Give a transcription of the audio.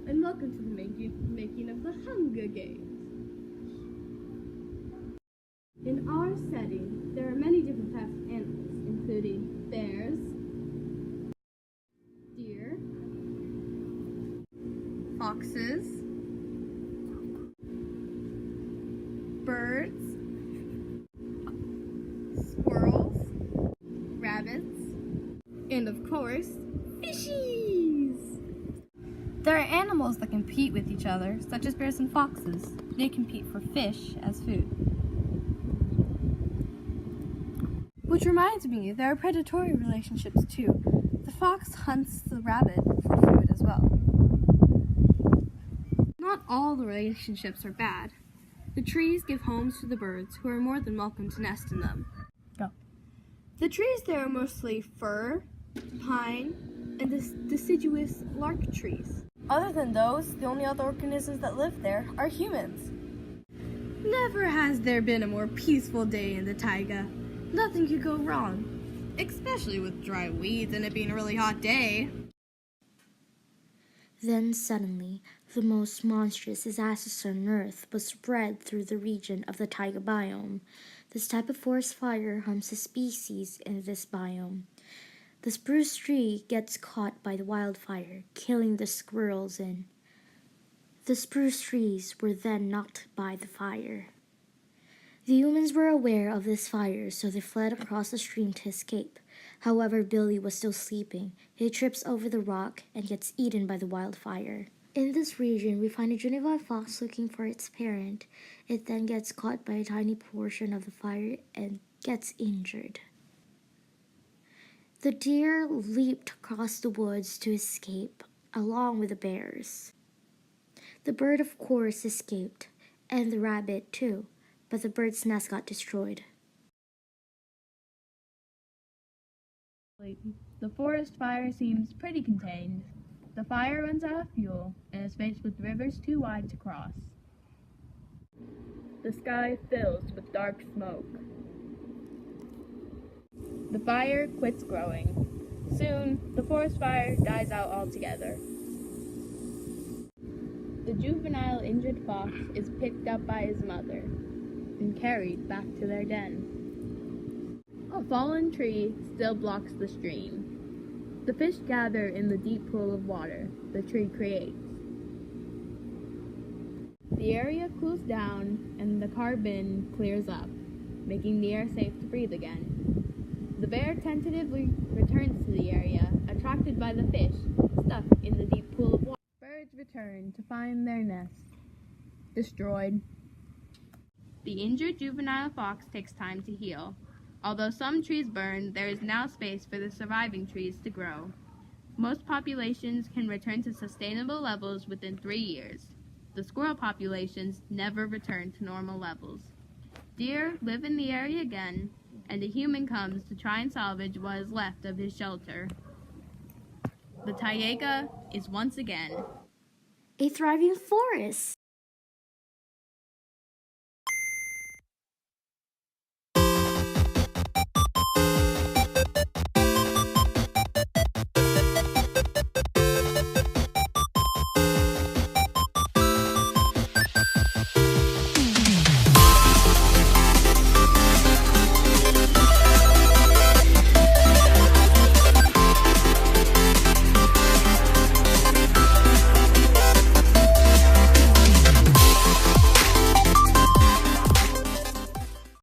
and welcome to the making of the Hunger Games. In our setting, there are many different types of animals, including bears, deer, foxes, birds, squirrels, rabbits, and of course, fishies! There are animals that compete with each other, such as bears and foxes. They compete for fish as food. Which reminds me, there are predatory relationships too. The fox hunts the rabbit for food as well. Not all the relationships are bad. The trees give homes to the birds, who are more than welcome to nest in them. Go. The trees there are mostly fir, pine, and deciduous larch trees. Other than those, the only other organisms that live there are humans. Never has there been a more peaceful day in the taiga. Nothing could go wrong, especially with dry weeds and it being a really hot day. Then suddenly, the most monstrous disaster on Earth was spread through the region of the Taiga biome. This type of forest fire harms the species in this biome. The spruce tree gets caught by the wildfire, killing the squirrels in. The spruce trees were then knocked by the fire. The humans were aware of this fire, so they fled across the stream to escape. However, Billy was still sleeping. He trips over the rock and gets eaten by the wildfire. In this region, we find a junior fox looking for its parent. It then gets caught by a tiny portion of the fire and gets injured. The deer leaped across the woods to escape, along with the bears. The bird, of course, escaped, and the rabbit too, but the bird's nest got destroyed. The forest fire seems pretty contained. The fire runs out of fuel and is faced with rivers too wide to cross. The sky fills with dark smoke. The fire quits growing. Soon, the forest fire dies out altogether. The juvenile injured fox is picked up by his mother and carried back to their den. A fallen tree still blocks the stream. The fish gather in the deep pool of water the tree creates. The area cools down and the carbon clears up, making the air safe to breathe again. The bear tentatively returns to the area, attracted by the fish stuck in the deep pool of water. Birds return to find their nest destroyed. The injured juvenile fox takes time to heal. Although some trees burn, there is now space for the surviving trees to grow. Most populations can return to sustainable levels within 3 years. The squirrel populations never return to normal levels. Deer live in the area again, and a human comes to try and salvage what is left of his shelter. The Taiga is once again A thriving forest!